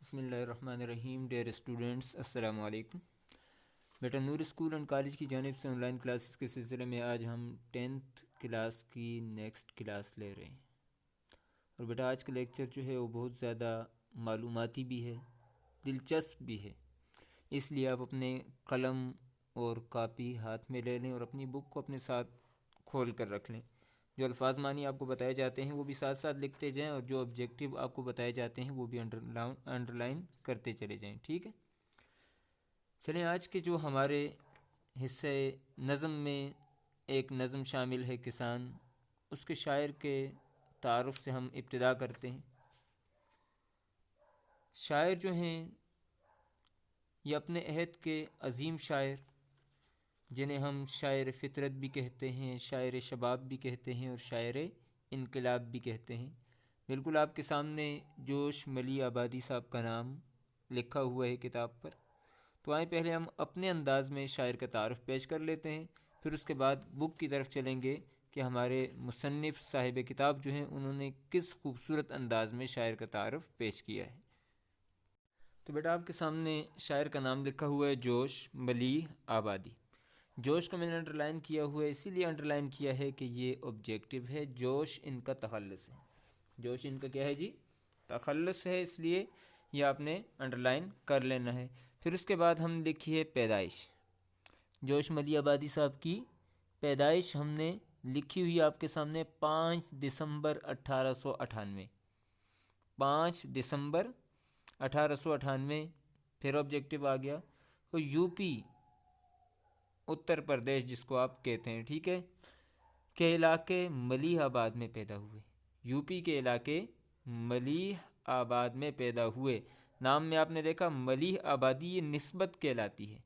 بسم اللہ الرحمن الرحیم. ڈیئر اسٹوڈنٹس، السلام علیکم. بیٹا نور اسکول اینڈ کالج کی جانب سے آن لائن کلاسز کے سلسلے میں آج ہم 10th کلاس کی نیکسٹ کلاس لے رہے ہیں. اور بیٹا آج کا لیکچر جو ہے وہ بہت زیادہ معلوماتی بھی ہے، دلچسپ بھی ہے. اس لیے آپ اپنے قلم اور کاپی ہاتھ میں لے لیں اور اپنی بک کو اپنے ساتھ کھول کر رکھ لیں. جو الفاظ معنی آپ کو بتائے جاتے ہیں وہ بھی ساتھ ساتھ لکھتے جائیں، اور جو آبجیکٹیو آپ کو بتائے جاتے ہیں وہ بھی انڈر لائن کرتے چلے جائیں. ٹھیک ہے، چلیں آج کے جو ہمارے حصے نظم میں ایک نظم شامل ہے کسان، اس کے شاعر کے تعارف سے ہم ابتدا کرتے ہیں. شاعر جو ہیں یہ اپنے عہد کے عظیم شاعر، جنہیں ہم شاعر فطرت بھی کہتے ہیں، شاعر شباب بھی کہتے ہیں اور شاعر انقلاب بھی کہتے ہیں. بالکل آپ کے سامنے جوش ملی آبادی صاحب کا نام لکھا ہوا ہے کتاب پر. تو آئیں پہلے ہم اپنے انداز میں شاعر کا تعارف پیش کر لیتے ہیں، پھر اس کے بعد بک کی طرف چلیں گے کہ ہمارے مصنف صاحب کتاب جو ہیں انہوں نے کس خوبصورت انداز میں شاعر کا تعارف پیش کیا ہے. تو بیٹا آپ کے سامنے شاعر کا نام لکھا ہوا ہے جوش ملیح آبادی. جوش کو میں نے انڈر لائن کیا ہوا ہے، اسی لیے انڈر لائن کیا ہے کہ یہ آبجیکٹیو ہے. جوش ان کا تخلص ہے. جوش ان کا کیا ہے جی؟ تخلص ہے، اس لیے یہ آپ نے انڈر لائن کر لینا ہے. پھر اس کے بعد ہم لکھی ہے پیدائش. جوش ملی آبادی صاحب کی پیدائش ہم نے لکھی ہوئی آپ کے سامنے 5 دسمبر 1898. 5 دسمبر 1898. پھر آبجیکٹیو آ گیا وہ یو پی اتر پردیش جس کو آپ کہتے ہیں، ٹھیک ہے، کے علاقے ملیح آباد میں پیدا ہوئے. یو پی کے علاقے ملیح آباد میں پیدا ہوئے. نام میں آپ نے دیکھا ملیح آبادی، یہ نسبت کہلاتی ہے.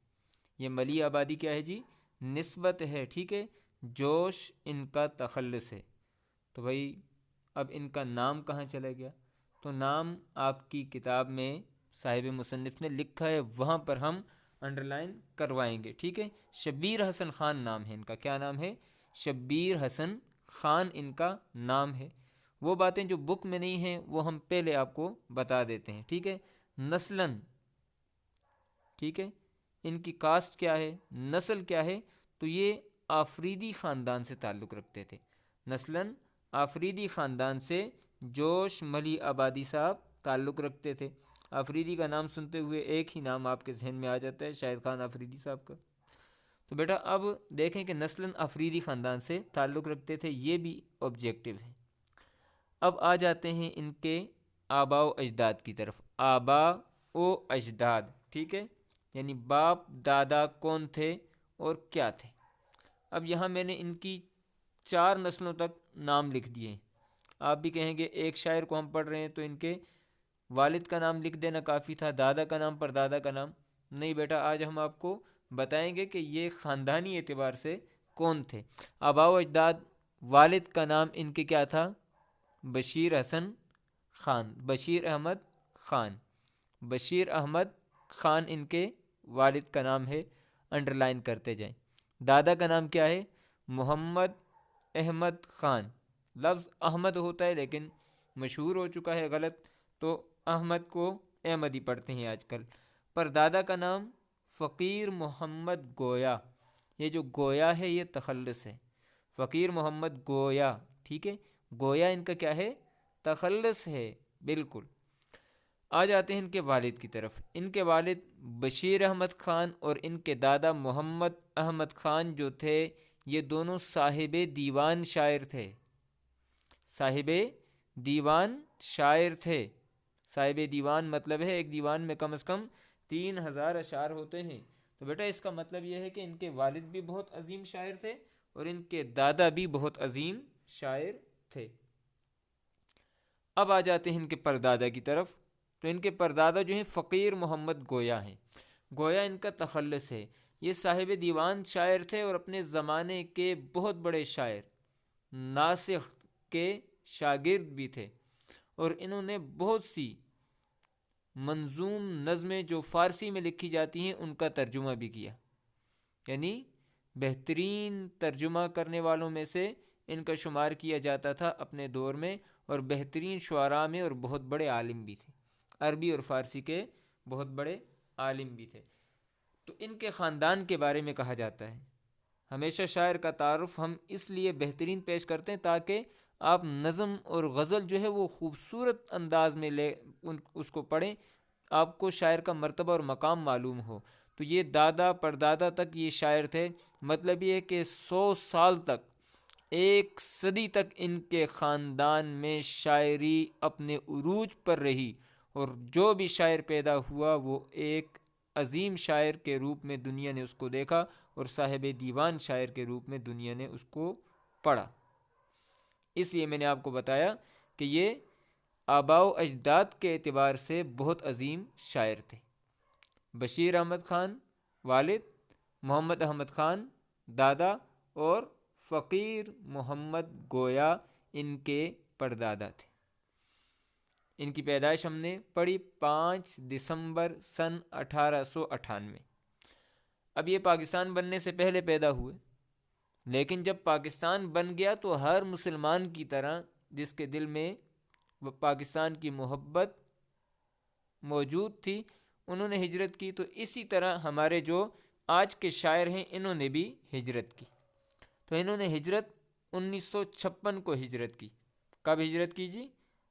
یہ ملیح آبادی کیا ہے جی؟ نسبت ہے. ٹھیک ہے، جوش ان کا تخلص ہے. تو بھائی اب ان کا نام کہاں چلا گیا؟ تو نام آپ کی کتاب میں صاحب مصنف نے لکھا ہے، وہاں پر ہم انڈر لائن کروائیں گے. ٹھیک ہے، شبیر حسن خان نام ہے ان کا. کیا نام ہے؟ شبیر حسن خان ان کا نام ہے. وہ باتیں جو بک میں نہیں ہیں وہ ہم پہلے آپ کو بتا دیتے ہیں. ٹھیک ہے، نسلاً، ٹھیک ہے، ان کی کاسٹ کیا ہے، نسل کیا ہے؟ تو یہ آفریدی خاندان سے تعلق رکھتے تھے. نسلاً آفریدی خاندان سے جوش ملی آبادی صاحب تعلق رکھتے تھے. آفریدی کا نام سنتے ہوئے ایک ہی نام آپ کے ذہن میں آ جاتا ہے، شاہد خان آفریدی صاحب کا. تو بیٹا اب دیکھیں کہ نسلاً آفریدی خاندان سے تعلق رکھتے تھے، یہ بھی آبجیکٹیو ہے. اب آ جاتے ہیں ان کے آبا و اجداد کی طرف. آبا و اجداد، ٹھیک ہے، یعنی باپ دادا کون تھے اور کیا تھے. اب یہاں میں نے ان کی 4 نسلوں تک نام لکھ دیے. آپ بھی کہیں گے ایک شاعر کو ہم پڑھ رہے ہیں تو ان کے والد کا نام لکھ دینا کافی تھا، دادا کا نام پر دادا کا نام نہیں. بیٹا آج ہم آپ کو بتائیں گے کہ یہ خاندانی اعتبار سے کون تھے. آبا و اجداد، والد کا نام ان کے کیا تھا؟ بشیر حسن خان، بشیر احمد خان. بشیر احمد خان ان کے والد کا نام ہے. انڈر لائن کرتے جائیں. دادا کا نام کیا ہے؟ محمد احمد خان. لفظ احمد ہوتا ہے لیکن مشہور ہو چکا ہے غلط، تو احمد کو احمد ہی پڑھتے ہیں آج کل. پر دادا کا نام فقیر محمد گویا. یہ جو گویا ہے یہ تخلص ہے. فقیر محمد گویا، ٹھیک ہے، گویا ان کا کیا ہے؟ تخلص ہے. بالکل. آ جاتے ہیں ان کے والد کی طرف. ان کے والد بشیر احمد خان اور ان کے دادا محمد احمد خان جو تھے یہ دونوں صاحب دیوان شاعر تھے. صاحب دیوان شاعر تھے. صاحب دیوان مطلب ہے ایک دیوان میں کم از کم 3000 اشعار ہوتے ہیں. تو بیٹا اس کا مطلب یہ ہے کہ ان کے والد بھی بہت عظیم شاعر تھے اور ان کے دادا بھی بہت عظیم شاعر تھے. اب آ جاتے ہیں ان کے پردادا کی طرف. تو ان کے پردادا جو ہیں فقیر محمد گویا ہیں. گویا ان کا تخلص ہے. یہ صاحب دیوان شاعر تھے اور اپنے زمانے کے بہت بڑے شاعر، ناسخ کے شاگرد بھی تھے، اور انہوں نے بہت سی منظوم نظمیں جو فارسی میں لکھی جاتی ہیں ان کا ترجمہ بھی کیا. یعنی بہترین ترجمہ کرنے والوں میں سے ان کا شمار کیا جاتا تھا اپنے دور میں، اور بہترین شعراء میں اور بہت بڑے عالم بھی تھے. عربی اور فارسی کے بہت بڑے عالم بھی تھے۔ تو ان کے خاندان کے بارے میں کہا جاتا ہے، ہمیشہ شاعر کا تعارف ہم اس لیے بہترین پیش کرتے ہیں تاکہ آپ نظم اور غزل جو ہے وہ خوبصورت انداز میں اس کو پڑھیں، آپ کو شاعر کا مرتبہ اور مقام معلوم ہو۔ تو یہ دادا پردادا تک یہ شاعر تھے، مطلب یہ ہے کہ 100 سال تک، 1 صدی تک ان کے خاندان میں شاعری اپنے عروج پر رہی، اور جو بھی شاعر پیدا ہوا وہ ایک عظیم شاعر کے روپ میں دنیا نے اس کو دیکھا، اور صاحب دیوان شاعر کے روپ میں دنیا نے اس کو پڑھا۔ اس لیے میں نے آپ کو بتایا کہ یہ آباء و اجداد کے اعتبار سے بہت عظیم شاعر تھے۔ بشیر احمد خان والد، محمد احمد خان دادا، اور فقیر محمد گویا ان کے پردادا تھے۔ ان کی پیدائش ہم نے پڑھی 5 دسمبر سن 1898۔ اب یہ پاکستان بننے سے پہلے پیدا ہوئے، لیکن جب پاکستان بن گیا تو ہر مسلمان کی طرح جس کے دل میں وہ پاکستان کی محبت موجود تھی، انہوں نے ہجرت کی۔ تو اسی طرح ہمارے جو آج کے شاعر ہیں انہوں نے بھی ہجرت کی۔ تو انہوں نے ہجرت 1956 کو ہجرت کی۔ کب ہجرت کی جی؟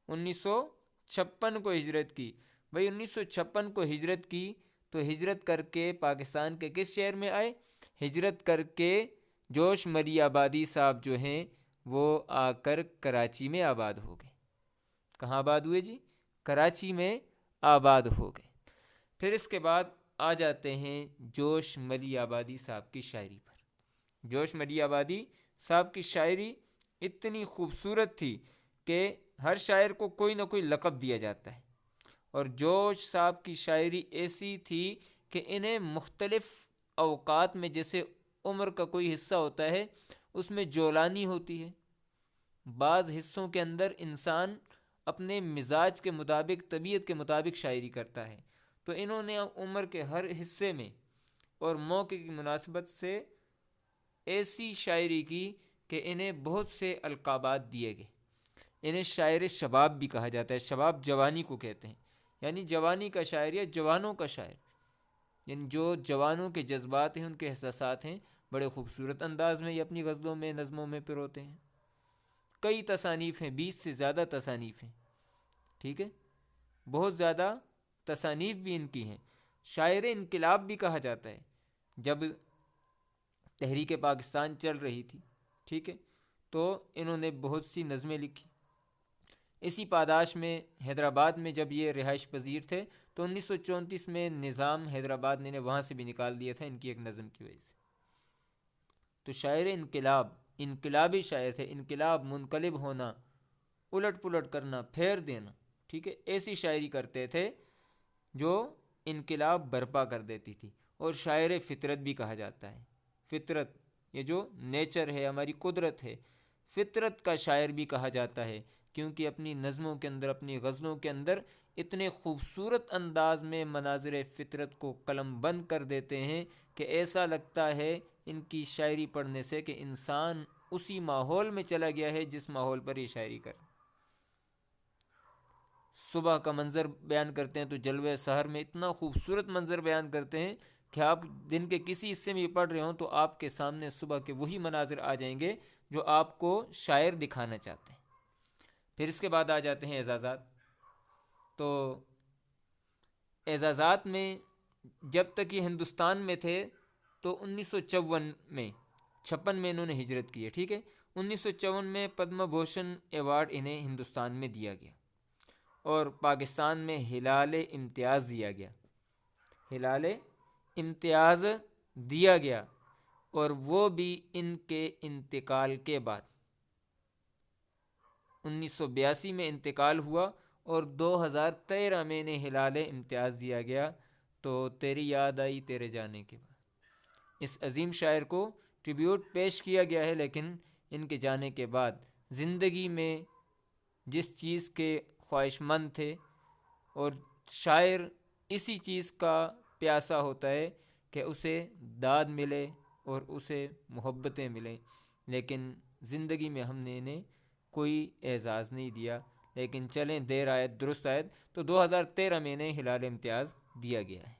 1956 کو ہجرت کی۔ بھئی 1956 کو ہجرت کی تو ہجرت کر کے پاکستان کے کس شہر میں آئے؟ ہجرت کر کے جوش مری آبادی صاحب جو ہیں وہ آ کر کراچی میں آباد ہو گئے۔ کہاں آباد ہوئے جی؟ کراچی میں آباد ہو گئے۔ پھر اس کے بعد آ جاتے ہیں جوش مری آبادی صاحب کی شاعری پر۔ جوش مری آبادی صاحب کی شاعری اتنی خوبصورت تھی کہ ہر شاعر کو کوئی نہ کوئی لقب دیا جاتا ہے، اور جوش صاحب کی شاعری ایسی تھی کہ انہیں مختلف اوقات میں، جیسے عمر کا کوئی حصہ ہوتا ہے اس میں جولانی ہوتی ہے، بعض حصوں کے اندر انسان اپنے مزاج کے مطابق، طبیعت کے مطابق شاعری کرتا ہے، تو انہوں نے عمر کے ہر حصے میں اور موقع کی مناسبت سے ایسی شاعری کی کہ انہیں بہت سے القابات دیے گئے۔ انہیں شاعر شباب بھی کہا جاتا ہے۔ شباب جوانی کو کہتے ہیں، یعنی جوانی کا شاعر یا جوانوں کا شاعر، یعنی جو جوانوں کے جذبات ہیں، ان کے احساسات ہیں، بڑے خوبصورت انداز میں یہ اپنی غزلوں میں، نظموں میں پروتے ہیں۔ کئی تصانیف ہیں، 20 سے زیادہ تصانیف ہیں، ٹھیک ہے، بہت زیادہ تصانیف بھی ان کی ہیں۔ شاعر انقلاب بھی کہا جاتا ہے۔ جب تحریک پاکستان چل رہی تھی، ٹھیک ہے، تو انہوں نے بہت سی نظمیں لکھی۔ اسی پاداش میں حیدرآباد میں جب یہ رہائش پذیر تھے تو 1934 میں نظام حیدرآباد نے وہاں سے بھی نکال دیا تھا ان کی ایک نظم کی وجہ سے۔ تو شاعر انقلاب، انقلابی شاعر تھے۔ انقلاب، منقلب ہونا، الٹ پلٹ کرنا، پھیر دینا، ٹھیک ہے، ایسی شاعری کرتے تھے جو انقلاب برپا کر دیتی تھی۔ اور شاعر فطرت بھی کہا جاتا ہے۔ فطرت، یہ جو نیچر ہے، ہماری قدرت ہے، فطرت کا شاعر بھی کہا جاتا ہے، کیونکہ اپنی نظموں کے اندر، اپنی غزلوں کے اندر اتنے خوبصورت انداز میں مناظر فطرت کو قلم بند کر دیتے ہیں کہ ایسا لگتا ہے ان کی شاعری پڑھنے سے کہ انسان اسی ماحول میں چلا گیا ہے جس ماحول پر یہ شاعری کر۔ صبح کا منظر بیان کرتے ہیں تو جلوہ سحر میں اتنا خوبصورت منظر بیان کرتے ہیں کہ آپ دن کے کسی حصے میں پڑھ رہے ہوں تو آپ کے سامنے صبح کے وہی مناظر آ جائیں گے جو آپ کو شاعر دکھانا چاہتے ہیں۔ پھر اس کے بعد آ جاتے ہیں اعزازات۔ تو اعزازات میں جب تک یہ ہندوستان میں تھے تو 1954 میں، 56 میں انہوں نے ہجرت کی ہے، ٹھیک ہے، 1954 میں پدم بھوشن ایوارڈ انہیں ہندوستان میں دیا گیا، اور پاکستان میں ہلال امتیاز دیا گیا، ہلال امتیاز دیا گیا، اور وہ بھی ان کے انتقال کے بعد 1982 میں انتقال ہوا، اور 2013 میں انہیں ہلال امتیاز دیا گیا۔ تو تیری یاد آئی تیرے جانے کے بعد اس عظیم شاعر کو ٹریبیوٹ پیش کیا گیا ہے، لیکن ان کے جانے کے بعد زندگی میں جس چیز کے خواہش مند تھے، اور شاعر اسی چیز کا پیاسا ہوتا ہے کہ اسے داد ملے اور اسے محبتیں ملیں، لیکن زندگی میں ہم نے انہیں کوئی اعزاز نہیں دیا، لیکن چلیں دیر آیت درست آیت، تو 2013 میں انہیں ہلال امتیاز دیا گیا ہے۔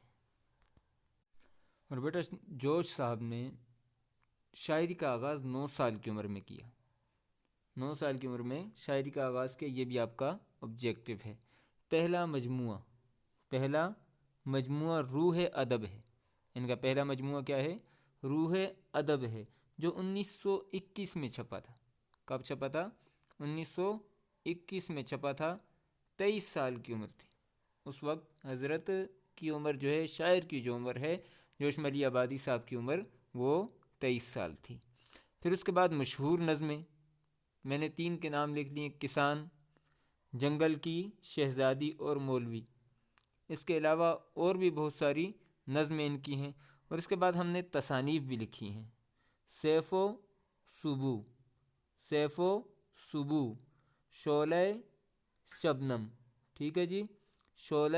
اور بیٹا جوش صاحب نے شاعری کا آغاز 9 سال کی عمر میں کیا، 9 سال کی عمر میں شاعری کا آغاز کیا، یہ بھی آپ کا آبجیکٹو ہے۔ پہلا مجموعہ روح ادب ہے، ان کا پہلا مجموعہ کیا ہے؟ روح ادب ہے، جو 1921 میں چھپا تھا۔ کب چھپا تھا؟ 1921 میں چھپا تھا، 23 سال کی عمر تھی اس وقت حضرت کی عمر جو ہے، شاعر کی جو عمر ہے جوش ملی آبادی صاحب کی عمر وہ 23 سال تھی۔ پھر اس کے بعد مشہور نظمیں میں نے 3 کے نام لکھ لیے، کسان، جنگل کی شہزادی اور مولوی۔ اس کے علاوہ اور بھی بہت ساری نظمیں ان کی ہیں۔ اور اس کے بعد ہم نے تصانیف بھی لکھی ہیں، سیف و صبو، شعلہ شبنم، ٹھیک ہے جی، شعلہ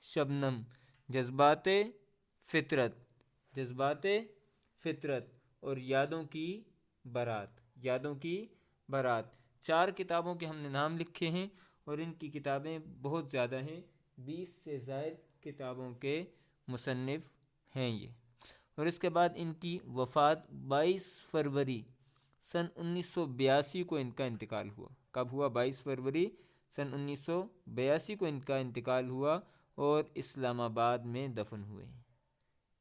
شبنم، جذبات فطرت اور یادوں کی برات۔ 4 کتابوں کے ہم نے نام لکھے ہیں، اور ان کی کتابیں بہت زیادہ ہیں، 20 سے زائد کتابوں کے مصنف ہیں یہ۔ اور اس کے بعد ان کی وفات 22 فروری سن 1982 کو ان کا انتقال ہوا۔ کب ہوا؟ 22 فروری سن 1982 کو ان کا انتقال ہوا، اور اسلام آباد میں دفن ہوئے ہیں۔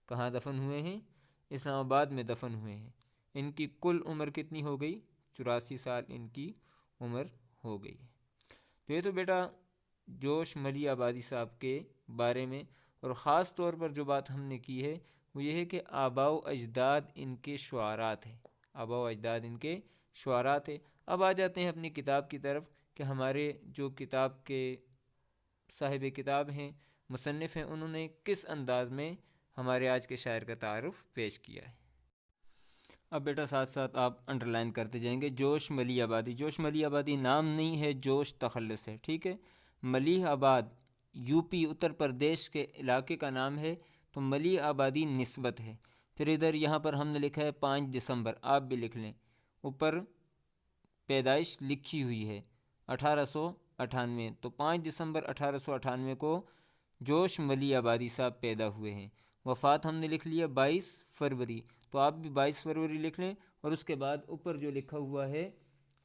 کہاں دفن ہوئے ہیں؟ اسلام آباد میں دفن ہوئے ہیں۔ ان کی کل عمر کتنی ہو گئی؟ 84 سال ان کی عمر ہو گئی ہے۔ تو یہ تو بیٹا جوش ملی آبادی صاحب کے بارے میں، اور خاص طور پر جو بات ہم نے کی ہے وہ یہ ہے کہ آباء و اجداد ان کے شعراء تھے، اب آ جاتے ہیں اپنی کتاب کی طرف، کہ ہمارے جو کتاب کے صاحب کتاب ہیں، مصنف ہیں، انہوں نے کس انداز میں ہمارے آج کے شاعر کا تعارف پیش کیا ہے۔ اب بیٹا ساتھ ساتھ آپ انڈرلائن کرتے جائیں گے، جوش ملی آبادی نام نہیں ہے، جوش تخلص ہے، ٹھیک ہے۔ ملیح آباد یو پی اتر پردیش کے علاقے کا نام ہے، تو ملی آبادی نسبت ہے۔ پھر ادھر یہاں پر ہم نے لکھا ہے 5 دسمبر، آپ بھی لکھ لیں، اوپر پیدائش لکھی ہوئی ہے 1898، تو 5 دسمبر 1898 کو جوش ملی آبادی صاحب پیدا ہوئے ہیں۔ وفات ہم نے لکھ لیا 22 فروری، تو آپ بھی 22 فروری لکھ لیں، اور اس کے بعد اوپر جو لکھا ہوا ہے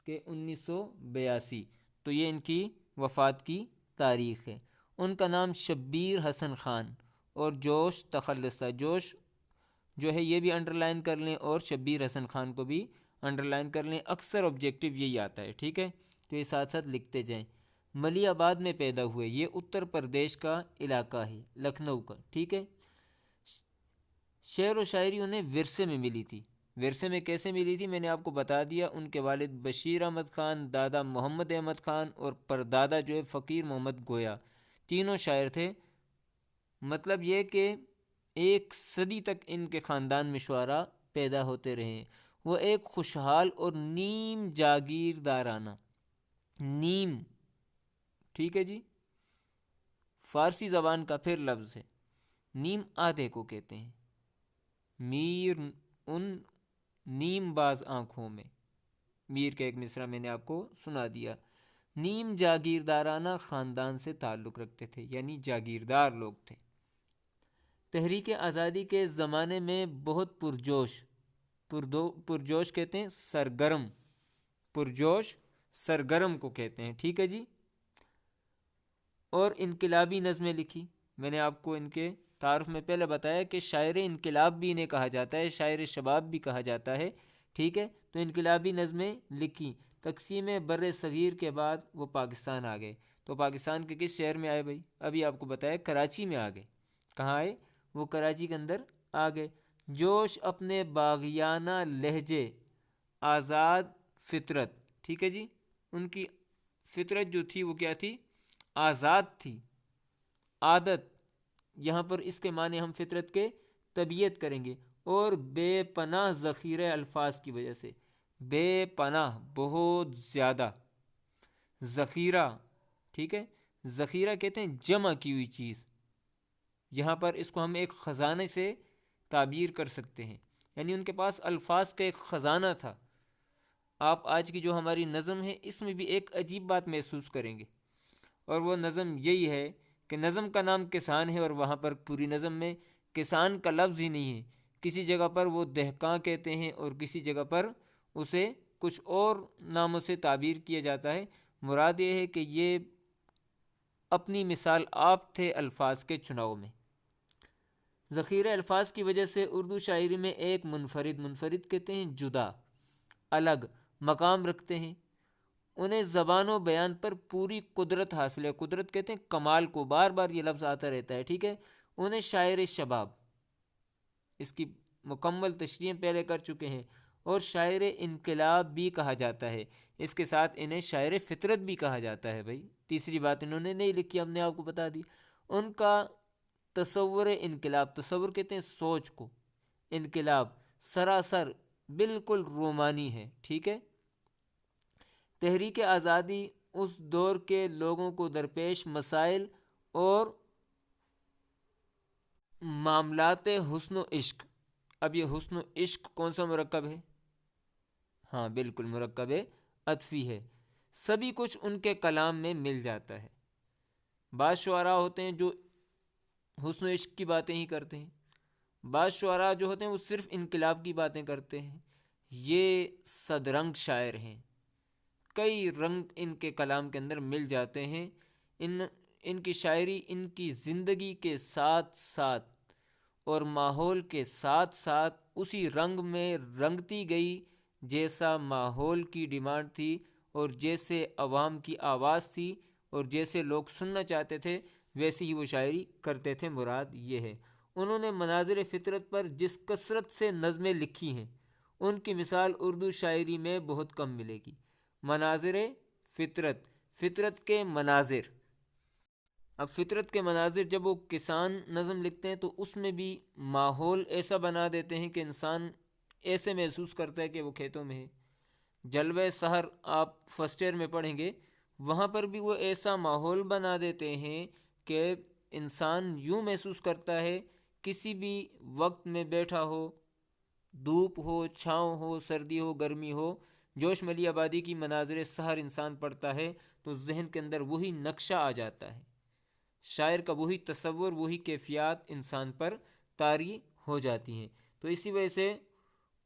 کہ 1982، تو یہ ان کی وفات کی تاریخ ہے۔ ان کا نام شبیر حسن خان اور جوش تخلص تھا۔ جوش جو ہے یہ بھی انڈرلائن کر لیں، اور شبیر حسن خان کو بھی انڈرلائن کر لیں، اکثر آبجیکٹو یہی آتا ہے، ٹھیک ہے، تو یہ ساتھ ساتھ لکھتے جائیں۔ ملی آباد میں پیدا ہوئے، یہ اتر پردیش کا علاقہ ہے، لکھنؤ کا، ٹھیک ہے۔ شعر و شاعری انہیں ورثے میں ملی تھی۔ ورثے میں کیسے ملی تھی؟ میں نے آپ کو بتا دیا، ان کے والد بشیر احمد خان، دادا محمد احمد خان، اور پردادا جو ہے فقیر محمد گویا، تینوں شاعر تھے۔ مطلب یہ کہ 1 صدی تک ان کے خاندان میں شعراء پیدا ہوتے رہے۔ وہ ایک خوشحال اور نیم جاگیردارانہ، نیم، ٹھیک ہے جی، فارسی زبان کا پھر لفظ ہے، نیم آدھے کو کہتے ہیں، میر ان نیم باز آنکھوں میں، میر کا ایک مصرع میں نے آپ کو سنا دیا۔ نیم جاگیردارانہ خاندان سے تعلق رکھتے تھے، یعنی جاگیردار لوگ تھے۔ تحریک آزادی کے زمانے میں بہت پرجوش کہتے ہیں سرگرم، پرجوش سرگرم کو کہتے ہیں، ٹھیک ہے جی۔ اور انقلابی نظمیں لکھی، میں نے آپ کو ان کے تعارف میں پہلے بتایا کہ شاعر انقلاب بھی انہیں کہا جاتا ہے، شاعر شباب بھی کہا جاتا ہے، ٹھیک ہے۔ تو انقلابی نظمیں لکھی۔ تقسیم بر صغیر کے بعد وہ پاکستان آ گئے، تو پاکستان کے کس شہر میں آئے بھائی؟ ابھی آپ کو بتایا کراچی میں آ گئے۔ کہاں آئے؟ وہ کراچی کے اندر آ گئے۔ جوش اپنے باغیانہ لہجے، آزاد فطرت، ٹھیک ہے جی، ان کی فطرت جو تھی وہ کیا تھی؟ آزاد تھی۔ عادت، یہاں پر اس کے معنی ہم فطرت کے طبیعت کریں گے، اور بے پناہ ذخیرہ الفاظ کی وجہ سے، بے پناہ بہت زیادہ، ذخیرہ، ٹھیک ہے، ذخیرہ کہتے ہیں جمع کی ہوئی چیز، یہاں پر اس کو ہم ایک خزانے سے تعبیر کر سکتے ہیں، یعنی ان کے پاس الفاظ کا ایک خزانہ تھا، آپ آج کی جو ہماری نظم ہے اس میں بھی ایک عجیب بات محسوس کریں گے، اور وہ نظم یہی ہے کہ نظم کا نام کسان ہے، اور وہاں پر پوری نظم میں کسان کا لفظ ہی نہیں ہے۔ کسی جگہ پر وہ دہقاں کہتے ہیں اور کسی جگہ پر اسے کچھ اور ناموں سے تعبیر کیا جاتا ہے۔ مراد یہ ہے کہ یہ اپنی مثال آپ تھے الفاظ کے چناؤ میں۔ ذخیرہ الفاظ کی وجہ سے اردو شاعری میں ایک منفرد کہتے ہیں جدا، الگ مقام رکھتے ہیں۔ انہیں زبان و بیان پر پوری قدرت حاصل ہے۔ قدرت کہتے ہیں کمال کو، بار بار یہ لفظ آتا رہتا ہے، ٹھیک ہے۔ انہیں شاعر شباب، اس کی مکمل تشریح پہلے کر چکے ہیں، اور شاعر انقلاب بھی کہا جاتا ہے۔ اس کے ساتھ انہیں شاعر فطرت بھی کہا جاتا ہے۔ بھائی تیسری بات انہوں نے نہیں لکھی، ہم نے آپ کو بتا دی۔ ان کا تصور انقلاب، تصور کہتے ہیں سوچ کو، انقلاب سراسر بالکل رومانی ہے، ٹھیک ہے۔ تحریک آزادی اس دور کے لوگوں کو درپیش مسائل اور معاملات حسن و عشق۔ اب یہ حسن و عشق کون سا مرکب ہے؟ ہاں بالکل، مرکب عطفی ہے۔ سبھی کچھ ان کے کلام میں مل جاتا ہے۔ بعض شعراء ہوتے ہیں جو حسن و عشق کی باتیں ہی کرتے ہیں، بعض شعراء جو ہوتے ہیں وہ صرف انقلاب کی باتیں کرتے ہیں۔ یہ صدرنگ شاعر ہیں، کئی رنگ ان کے کلام کے اندر مل جاتے ہیں۔ ان کی شاعری ان کی زندگی کے ساتھ ساتھ اور ماحول کے ساتھ ساتھ اسی رنگ میں رنگتی گئی، جیسا ماحول کی ڈیمانڈ تھی اور جیسے عوام کی آواز تھی اور جیسے لوگ سننا چاہتے تھے، ویسے ہی وہ شاعری کرتے تھے۔ مراد یہ ہے انہوں نے مناظر فطرت پر جس کثرت سے نظمیں لکھی ہیں، ان کی مثال اردو شاعری میں بہت کم ملے گی۔ مناظر فطرت، فطرت کے مناظر۔ اب فطرت کے مناظر جب وہ کسان نظم لکھتے ہیں تو اس میں بھی ماحول ایسا بنا دیتے ہیں کہ انسان ایسے محسوس کرتا ہے کہ وہ کھیتوں میں ہے۔ جلوہ سحر آپ فرسٹ ایئر میں پڑھیں گے، وہاں پر بھی وہ ایسا ماحول بنا دیتے ہیں کہ انسان یوں محسوس کرتا ہے کسی بھی وقت میں بیٹھا ہو، دھوپ ہو، چھاؤں ہو، سردی ہو، گرمی ہو، جوش ملی آبادی کی مناظر سحر انسان پڑھتا ہے تو ذہن کے اندر وہی نقشہ آ جاتا ہے، شاعر کا وہی تصور، وہی کیفیات انسان پر طاری ہو جاتی ہیں۔ تو اسی وجہ سے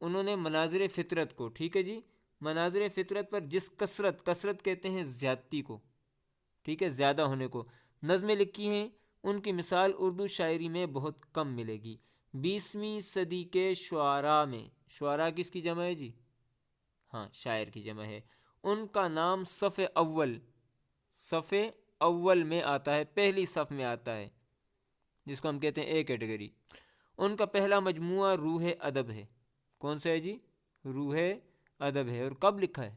انہوں نے مناظر فطرت کو، ٹھیک ہے جی، مناظر فطرت پر جس کثرت کہتے ہیں زیادتی کو، ٹھیک ہے، زیادہ ہونے کو، نظمیں لکھی ہیں، ان کی مثال اردو شاعری میں بہت کم ملے گی۔ 20ویں صدی کے شعراء میں، شعراء کس کی جمع ہے جی؟ ہاں شاعر کی جمع ہے۔ ان کا نام صف اول میں آتا ہے، پہلی صف میں آتا ہے، جس کو ہم کہتے ہیں اے کیٹیگری۔ ان کا پہلا مجموعہ روح ادب ہے۔ کون سا ہے جی؟ روح ادب ہے۔ اور کب لکھا ہے؟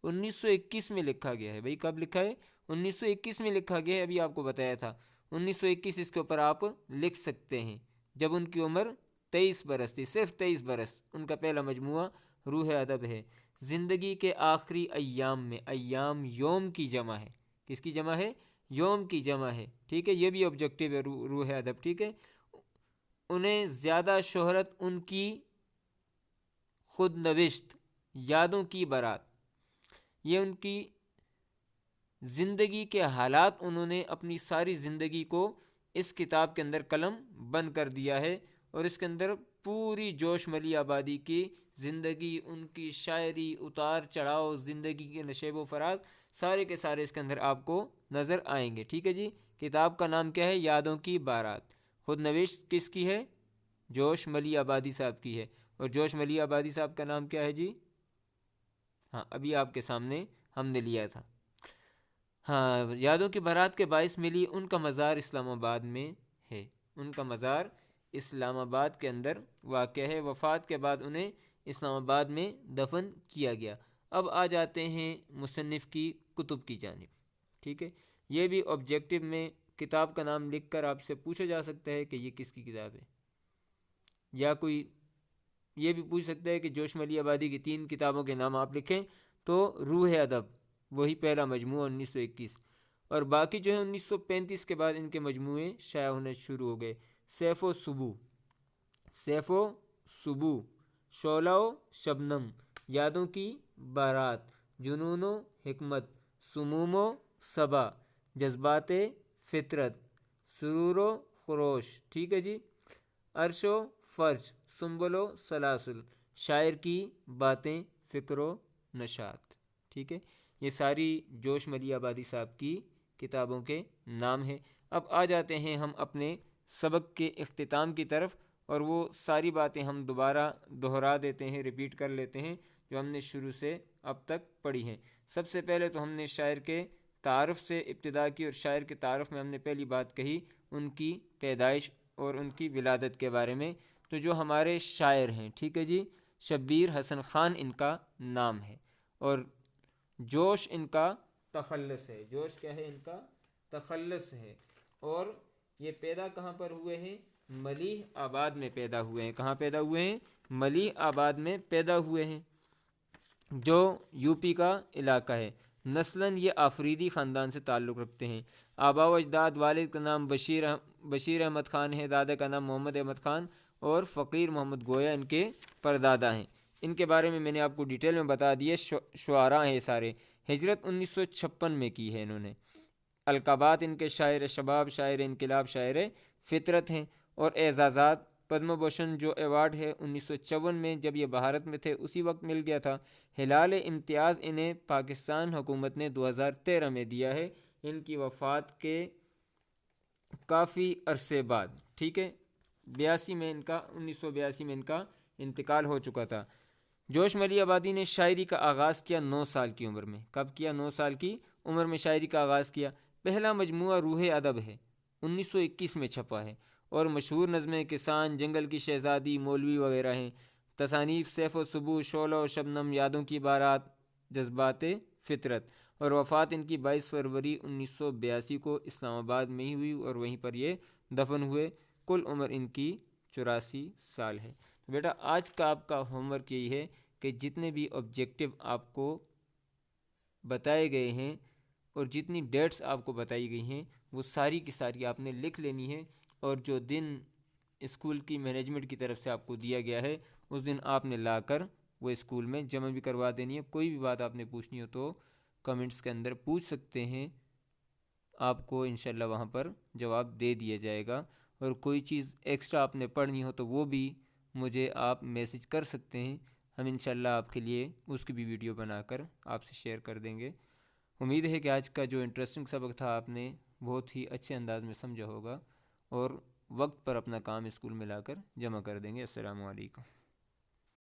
1921 میں لکھا گیا ہے۔ بھئی کب لکھا ہے؟ 1921 میں لکھا گیا ہے، ابھی آپ کو بتایا تھا 1921۔ اس کے اوپر آپ لکھ سکتے ہیں جب ان کی عمر 23 برس تھی، صرف 23 برس۔ ان کا پہلا مجموعہ روح ادب ہے۔ زندگی کے آخری ایام میں، ایام یوم کی جمع ہے، کس کی جمع ہے؟ یوم کی جمع ہے، ٹھیک ہے، یہ بھی آبجیکٹیو ہے روح ادب، ٹھیک ہے۔ انہیں زیادہ شہرت ان کی خود نوشت یادوں کی بارات، یہ ان کی زندگی کے حالات، انہوں نے اپنی ساری زندگی کو اس کتاب کے اندر قلم بند کر دیا ہے، اور اس کے اندر پوری جوش ملی آبادی کی زندگی، ان کی شاعری، اتار چڑھاؤ، زندگی کے نشیب و فراز، سارے کے سارے اس کے اندر آپ کو نظر آئیں گے، ٹھیک ہے جی۔ کتاب کا نام کیا ہے؟ یادوں کی بارات۔ خود نوشت کس کی ہے؟ جوش ملی آبادی صاحب کی ہے۔ اور جوش ملی آبادی صاحب کا نام کیا ہے جی؟ ہاں ابھی آپ کے سامنے ہم نے لیا تھا۔ ہاں، یادوں کی بارات کے باعث ملی، ان کا مزار اسلام آباد میں ہے، ان کا مزار اسلام آباد کے اندر واقع ہے۔ وفات کے بعد انہیں اسلام آباد میں دفن کیا گیا۔ اب آ جاتے ہیں مصنف کی کتب کی جانب، ٹھیک ہے۔ یہ بھی آبجیکٹیو میں کتاب کا نام لکھ کر آپ سے پوچھا جا سکتا ہے کہ یہ کس کی کتاب ہے، یا کوئی یہ بھی پوچھ سکتا ہے کہ جوش ملی آبادی کی 3 کتابوں کے نام آپ لکھیں، تو روح ادب وہی پہلا مجموعہ 1921، اور باقی جو ہے 1935 کے بعد ان کے مجموعے شائع ہونے شروع ہو گئے۔ سیف و صبو، شعلہ و شبنم، یادوں کی بارات، جنون و حکمت، سموم و صبا، جذبات فطرت، سرور و خروش، ٹھیک ہے جی، عرش و فرش، سنبل و سلاسل، شاعر کی باتیں، فکر و نشاط، ٹھیک ہے۔ یہ ساری جوش ملی آبادی صاحب کی کتابوں کے نام ہیں۔ اب آ جاتے ہیں ہم اپنے سبق کے اختتام کی طرف، اور وہ ساری باتیں ہم دوبارہ دہرا دیتے ہیں، ریپیٹ کر لیتے ہیں جو ہم نے شروع سے اب تک پڑھی ہیں۔ سب سے پہلے تو ہم نے شاعر کے تعارف سے ابتدا کی، اور شاعر کے تعارف میں ہم نے پہلی بات کہی ان کی پیدائش اور ان کی ولادت کے بارے میں۔ تو جو ہمارے شاعر ہیں، ٹھیک ہے جی، شبیر حسن خان ان کا نام ہے، اور جوش ان کا تخلص ہے۔ جوش کیا ہے؟ ان کا تخلص ہے، اور یہ پیدا کہاں پر ہوئے ہیں؟ ملیح آباد میں پیدا ہوئے ہیں۔ کہاں پیدا ہوئے ہیں؟ ملیح آباد میں پیدا ہوئے ہیں، جو یو پی کا علاقہ ہے۔ نسلاً یہ آفریدی خاندان سے تعلق رکھتے ہیں۔ آبا و اجداد: والد کا نام بشیر احمد خان ہے، دادا کا نام محمد احمد خان، اور فقیر محمد گویا ان کے پردادا ہیں۔ ان کے بارے میں میں نے آپ کو ڈیٹیل میں بتا دیے، شعراء ہیں سارے۔ ہجرت 1956 میں کی ہے انہوں نے۔ القابات ان کے شاعر شباب، شاعر انقلاب، شاعر فطرت ہیں، اور اعزازات: پدم بھوشن جو ایوارڈ ہے 1954 میں جب یہ بھارت میں تھے اسی وقت مل گیا تھا۔ ہلال امتیاز انہیں پاکستان حکومت نے 2013 میں دیا ہے، ان کی وفات کے کافی عرصے بعد، ٹھیک ہے، 1982 میں ان کا انتقال ہو چکا تھا۔ جوش ملی آبادی نے شاعری کا آغاز کیا 9 سال کی عمر میں۔ کب کیا؟ 9 سال کی عمر میں شاعری کا آغاز کیا۔ پہلا مجموعہ روح ادب ہے، 1921 میں چھپا ہے، اور مشہور نظمیں کسان، جنگل کی شہزادی، مولوی وغیرہ ہیں۔ تصانیف: سیف و صبح، شعلہ و شبنم، یادوں کی بارات، جذبات فطرت، اور وفات ان کی 22 فروری 1982 کو اسلام آباد میں ہی ہوئی، اور وہیں پر یہ دفن ہوئے۔ کل عمر ان کی 84 سال ہے۔ بیٹا آج کا آپ کا ہوم ورک یہی ہے کہ جتنے بھی آبجیکٹیو آپ کو بتائے گئے ہیں اور جتنی ڈیٹس آپ کو بتائی گئی ہیں وہ ساری کی ساری آپ نے لکھ لینی ہے، اور جو دن اسکول کی مینجمنٹ کی طرف سے آپ کو دیا گیا ہے اس دن آپ نے لا کر وہ اسکول میں جمع بھی کروا دینی ہے۔ کوئی بھی بات آپ نے پوچھنی ہو تو کمنٹس کے اندر پوچھ سکتے ہیں، آپ کو انشاءاللہ وہاں پر جواب دے دیا جائے گا، اور کوئی چیز ایکسٹرا آپ نے پڑھنی ہو تو وہ بھی مجھے آپ میسج کر سکتے ہیں، ہم انشاءاللہ آپ کے لیے اس کی بھی ویڈیو بنا کر آپ سے شیئر کر دیں گے۔ امید ہے کہ آج کا جو انٹرسٹنگ سبق تھا آپ نے بہت ہی اچھے انداز میں سمجھا ہوگا، اور وقت پر اپنا کام اسکول میں لا کر جمع کر دیں گے۔ السلام علیکم۔